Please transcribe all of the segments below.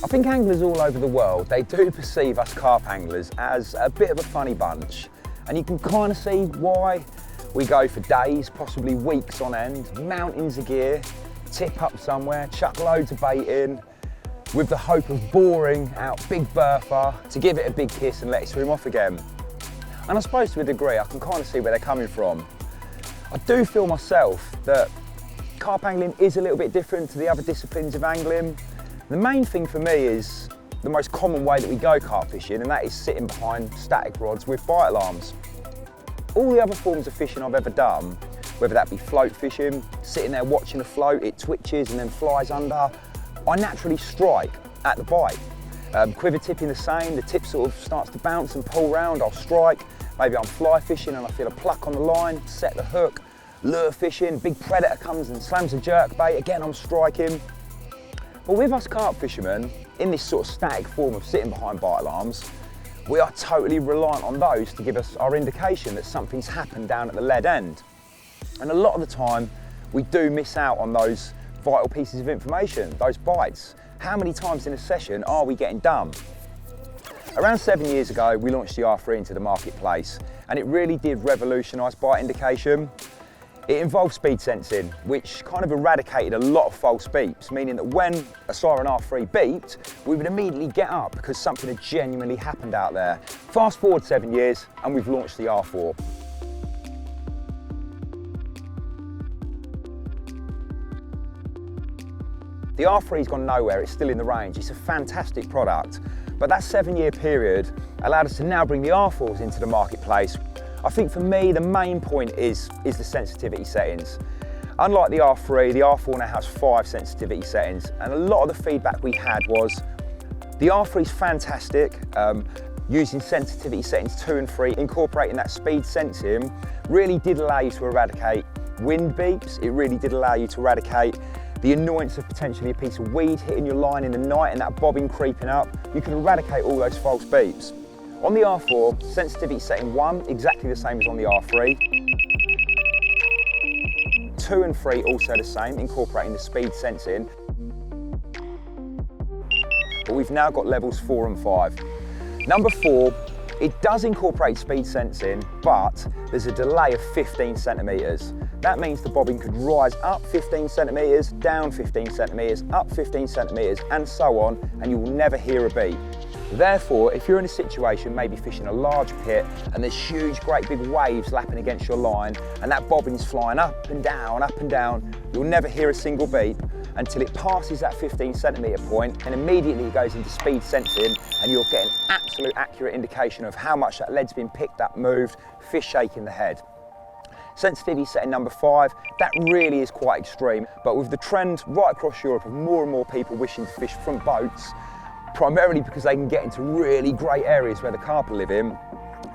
think anglers all over the world, they do perceive us carp anglers as a bit of a funny bunch. And you can kind of see why. We go for days, possibly weeks on end, mountains of gear, tip up somewhere, chuck loads of bait in, with the hope of boring out big bertha to give it a big kiss and let it swim off again. And I suppose to a degree, I can kind of see where they're coming from. I do feel myself that carp angling is a little bit different to the other disciplines of angling. The main thing for me is the most common way that we go carp fishing, and that is sitting behind static rods with bite alarms. All the other forms of fishing I've ever done, whether that be float fishing, sitting there watching a float, it twitches and then flies under, I naturally strike at the bite. Quiver tipping the same, the tip sort of starts to bounce and pull round, I'll strike. Maybe I'm fly fishing and I feel a pluck on the line, set the hook. Lure fishing, big predator comes and slams a jerk bait, again I'm striking. But with us carp fishermen, in this sort of static form of sitting behind bite alarms, we are totally reliant on those to give us our indication that something's happened down at the lead end. And a lot of the time, we do miss out on those vital pieces of information, those bites. How many times in a session are we getting done? Around 7 years ago, we launched the R3 into the marketplace, and it really did revolutionise bite indication. It involved speed sensing, which kind of eradicated a lot of false beeps, meaning that when a Siren R4 beeped, we would immediately get up because something had genuinely happened out there. Fast forward 7 years, and we've launched the R4. The R3's gone nowhere, it's still in the range. It's a fantastic product, but that 7-year period allowed us to now bring the R4s into the marketplace. I think for me, the main point is the sensitivity settings. Unlike the R3, the R4 now has 5 sensitivity settings, and a lot of the feedback we had was the R3 is fantastic, using sensitivity settings 2 and 3, incorporating that speed sensing, really did allow you to eradicate wind beeps. It really did allow you to eradicate the annoyance of potentially a piece of weed hitting your line in the night and that bobbing creeping up. You can eradicate all those false beeps. On the R4, sensitivity setting 1, exactly the same as on the R3. 2 and 3 also the same, incorporating the speed sensing. But we've now got levels 4 and 5. Number 4, it does incorporate speed sensing, but there's a delay of 15 centimetres. That means the bobbin could rise up 15 centimetres, down 15 centimetres, up 15 centimetres, and so on, and you will never hear a beep. Therefore, if you're in a situation, maybe fishing a large pit, and there's huge, great big waves lapping against your line, and that bobbin's flying up and down, you'll never hear a single beep until it passes that 15 centimetre point, and immediately it goes into speed sensing, and you'll get an absolute accurate indication of how much that lead's been picked up, moved, fish shaking the head. Sensitivity setting number 5, that really is quite extreme, but with the trend right across Europe of more and more people wishing to fish from boats, primarily because they can get into really great areas where the carp are living,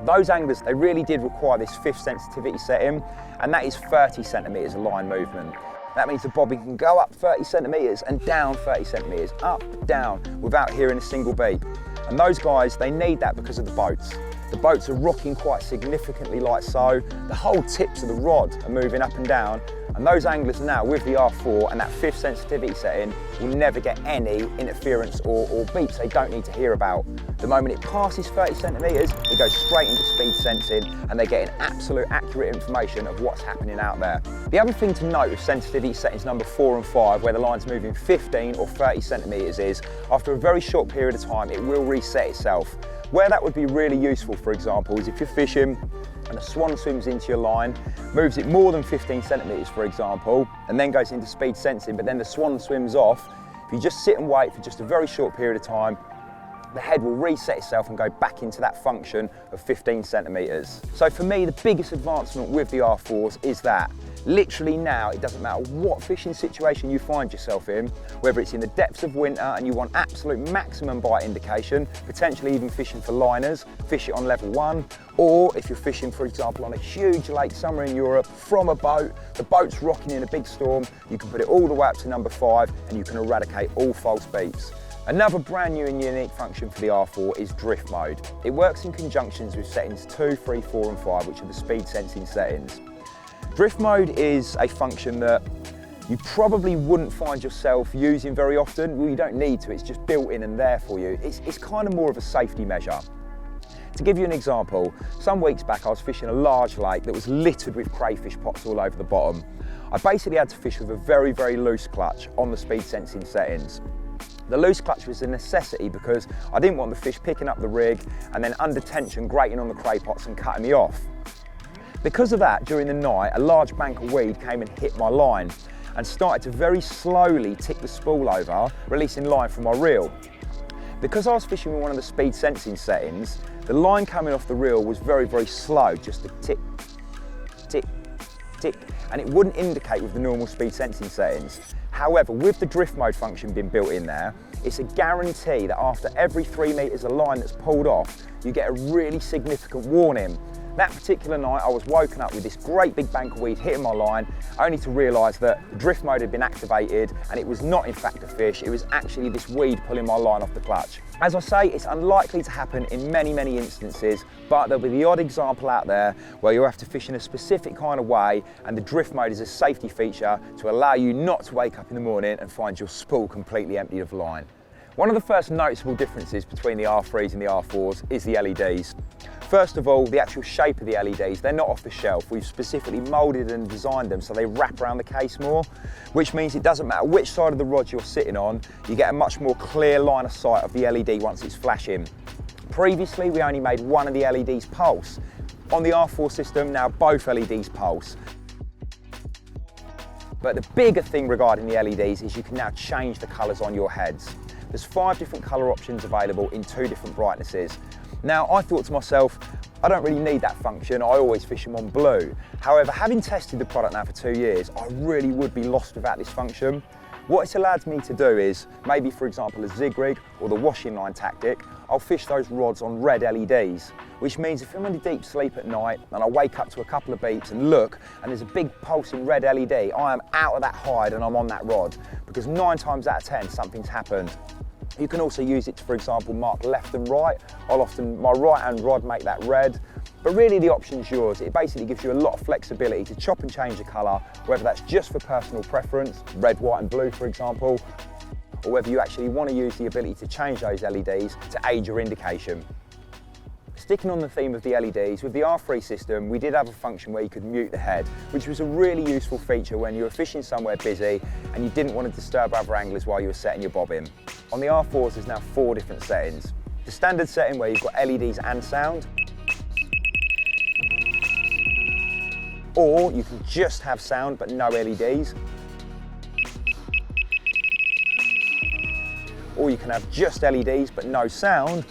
those anglers, they really did require this 5th sensitivity setting, and that is 30 centimetres of line movement. That means the bobbin can go up 30 centimetres and down 30 centimetres, up, down, without hearing a single beep. And those guys, they need that because of the boats. The boats are rocking quite significantly like so. The whole tips of the rod are moving up and down. And those anglers now, with the R4 and that 5th sensitivity setting, will never get any interference or beeps they don't need to hear about. The moment it passes 30 centimetres, it goes straight into speed sensing, and they're getting absolute accurate information of what's happening out there. The other thing to note with sensitivity settings number 4 and 5, where the line's moving 15 or 30 centimetres, is after a very short period of time, it will reset itself. Where that would be really useful, for example, is if you're fishing and a swan swims into your line, moves it more than 15 centimetres, for example, and then goes into speed sensing, but then the swan swims off. If you just sit and wait for just a very short period of time, the head will reset itself and go back into that function of 15 centimetres. So for me, the biggest advancement with the R4s is that. Literally now, it doesn't matter what fishing situation you find yourself in, whether it's in the depths of winter and you want absolute maximum bite indication, potentially even fishing for liners, fish it on level 1, or if you're fishing, for example, on a huge lake somewhere in Europe from a boat, the boat's rocking in a big storm, you can put it all the way up to number 5 and you can eradicate all false beeps. Another brand new and unique function for the R4 is drift mode. It works in conjunctions with settings 2, 3, 4 and 5, which are the speed sensing settings. Drift mode is a function that you probably wouldn't find yourself using very often. Well, you don't need to, it's just built in and there for you. It's kind of more of a safety measure. To give you an example, some weeks back I was fishing a large lake that was littered with crayfish pots all over the bottom. I basically had to fish with a very, very loose clutch on the speed sensing settings. The loose clutch was a necessity because I didn't want the fish picking up the rig and then under tension grating on the cray pots and cutting me off. Because of that, during the night, a large bank of weed came and hit my line and started to very slowly tick the spool over, releasing line from my reel. Because I was fishing with one of the speed sensing settings, the line coming off the reel was very, very slow, just a tick, tick, tick, and it wouldn't indicate with the normal speed sensing settings. However, with the drift mode function being built in there, it's a guarantee that after every 3 meters of line that's pulled off, you get a really significant warning. That particular night I was woken up with this great big bank of weed hitting my line, only to realise that the drift mode had been activated and it was not in fact a fish, it was actually this weed pulling my line off the clutch. As I say, it's unlikely to happen in many, many instances, but there'll be the odd example out there where you'll have to fish in a specific kind of way and the drift mode is a safety feature to allow you not to wake up in the morning and find your spool completely empty of line. One of the first noticeable differences between the R3s and the R4s is the LEDs. First of all, the actual shape of the LEDs, they're not off the shelf. We've specifically moulded and designed them so they wrap around the case more, which means it doesn't matter which side of the rod you're sitting on, you get a much more clear line of sight of the LED once it's flashing. Previously, we only made one of the LEDs pulse. On the R4 system, now both LEDs pulse. But the bigger thing regarding the LEDs is you can now change the colours on your heads. There's 5 different colour options available in 2 different brightnesses. Now, I thought to myself, I don't really need that function, I always fish them on blue. However, having tested the product now for 2 years, I really would be lost without this function. What it's allowed me to do is, maybe for example a zig rig or the washing line tactic, I'll fish those rods on red LEDs, which means if I'm in a deep sleep at night and I wake up to a couple of beeps and look and there's a big pulsing red LED, I am out of that hide and I'm on that rod, because 9 times out of 10 something's happened. You can also use it to, for example, mark left and right. I'll often, my right hand rod make that red, but really the option's yours. It basically gives you a lot of flexibility to chop and change the colour, whether that's just for personal preference, red, white and blue for example, or whether you actually want to use the ability to change those LEDs to aid your indication. Sticking on the theme of the LEDs, with the R3 system, we did have a function where you could mute the head, which was a really useful feature when you were fishing somewhere busy and you didn't want to disturb other anglers while you were setting your bobbin. On the R4s, there's now 4 different settings. The standard setting where you've got LEDs and sound, or you can just have sound but no LEDs, or you can have just LEDs but no sound.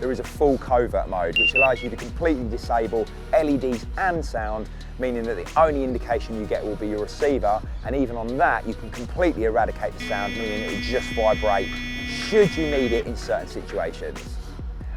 There is a full covert mode, which allows you to completely disable LEDs and sound, meaning that the only indication you get will be your receiver, and even on that you can completely eradicate the sound, meaning it will just vibrate should you need it in certain situations.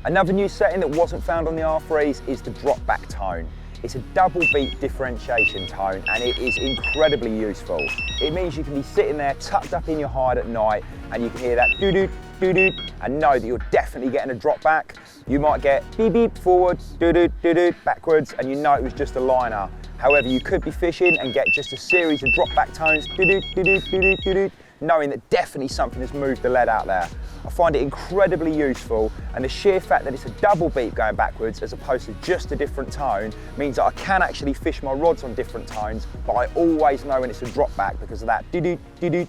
Another new setting that wasn't found on the R3s is the drop back tone. It's a double beat differentiation tone and it is incredibly useful. It means you can be sitting there tucked up in your hide at night and you can hear that doo-doo, doo-doo, and know that you're definitely getting a drop back. You might get beep beep forward, doo-doo, doo-doo, backwards, and you know it was just a liner. However, you could be fishing and get just a series of drop back tones, doo-doo, doo-doo, doo-doo, doo-doo, knowing that definitely something has moved the lead out there. I find it incredibly useful, and the sheer fact that it's a double beat going backwards as opposed to just a different tone means that I can actually fish my rods on different tones, but I always know when it's a drop back because of that doo-doo, doo-doo.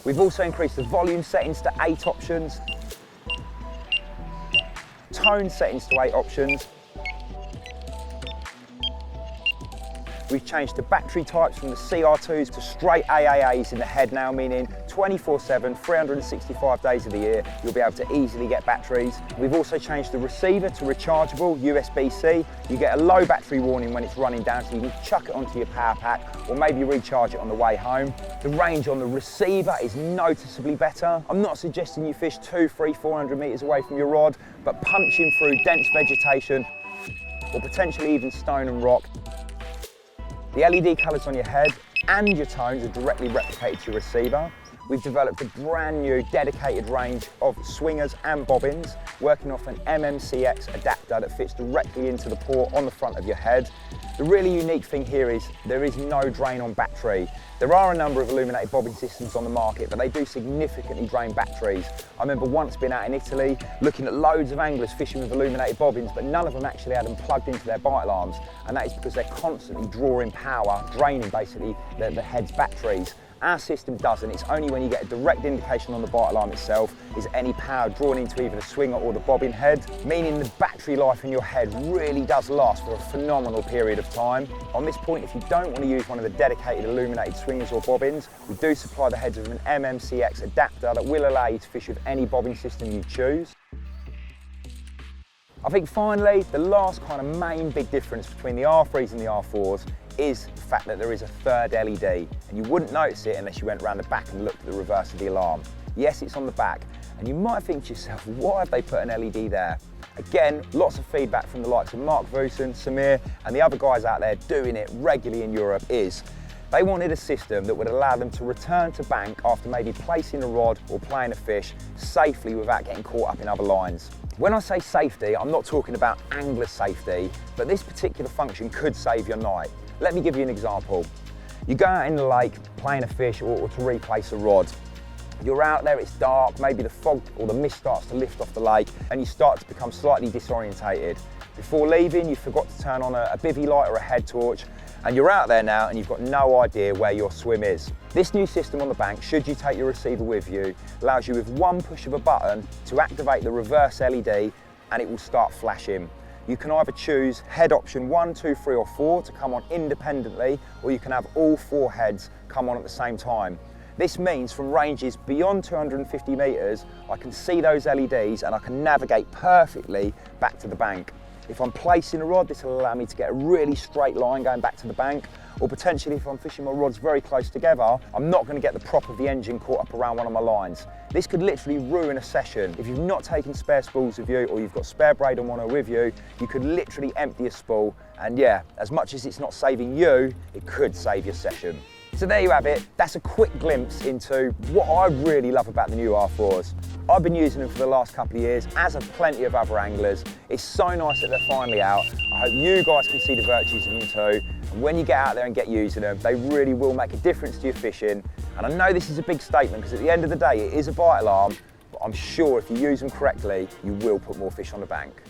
We've also increased the volume settings to 8 options, tone settings to 8 options. We've changed the battery types from the CR2s to straight AAAs in the head now, meaning 24/7, 365 days of the year, you'll be able to easily get batteries. We've also changed the receiver to rechargeable USB-C. You get a low battery warning when it's running down, so you can chuck it onto your power pack or maybe recharge it on the way home. The range on the receiver is noticeably better. I'm not suggesting you fish 200, 300, 400 meters away from your rod, but punching through dense vegetation or potentially even stone and rock. The LED colours on your head and your tones are directly replicated to your receiver. We've developed a brand new dedicated range of swingers and bobbins, working off an MMCX adapter that fits directly into the port on the front of your head. The really unique thing here is there is no drain on battery. There are a number of illuminated bobbin systems on the market, but they do significantly drain batteries. I remember once being out in Italy, looking at loads of anglers fishing with illuminated bobbins, but none of them actually had them plugged into their bite alarms, and that is because they're constantly drawing power, draining basically the head's batteries. Our system doesn't. It's only when you get a direct indication on the bite alarm itself is any power drawn into either the swinger or the bobbin head, meaning the battery life in your head really does last for a phenomenal period of time. On this point, if you don't want to use one of the dedicated illuminated swingers or bobbins, we do supply the heads with an MMCX adapter that will allow you to fish with any bobbin system you choose. I think finally, the last kind of main big difference between the R3s and the R4s is the fact that there is a third LED, and you wouldn't notice it unless you went around the back and looked at the reverse of the alarm. Yes, it's on the back, and you might think to yourself, why have they put an LED there? Again, lots of feedback from the likes of Mark Vusen, Samir, and the other guys out there doing it regularly in Europe is they wanted a system that would allow them to return to bank after maybe placing a rod or playing a fish safely without getting caught up in other lines. When I say safety, I'm not talking about angler safety, but this particular function could save your night. Let me give you an example. You go out in the lake playing a fish or to replace a rod. You're out there, it's dark, maybe the fog or the mist starts to lift off the lake and you start to become slightly disorientated. Before leaving, you forgot to turn on a bivvy light or a head torch, and you're out there now and you've got no idea where your swim is. This new system on the bank, should you take your receiver with you, allows you with one push of a button to activate the reverse LED and it will start flashing. You can either choose head option 1, 2, 3 or 4 to come on independently, or you can have all 4 heads come on at the same time. This means from ranges beyond 250 metres, I can see those LEDs and I can navigate perfectly back to the bank. If I'm placing a rod, this will allow me to get a really straight line going back to the bank, or potentially if I'm fishing my rods very close together, I'm not going to get the prop of the engine caught up around one of my lines. This could literally ruin a session. If you've not taken spare spools with you, or you've got spare braid on mono with you, you could literally empty a spool, and yeah, as much as it's not saving you, it could save your session. So there you have it. That's a quick glimpse into what I really love about the new R4s. I've been using them for the last couple of years, as have plenty of other anglers. It's so nice that they're finally out. I hope you guys can see the virtues of them too. And when you get out there and get using them, they really will make a difference to your fishing. And I know this is a big statement because at the end of the day, it is a bite alarm, but I'm sure if you use them correctly, you will put more fish on the bank.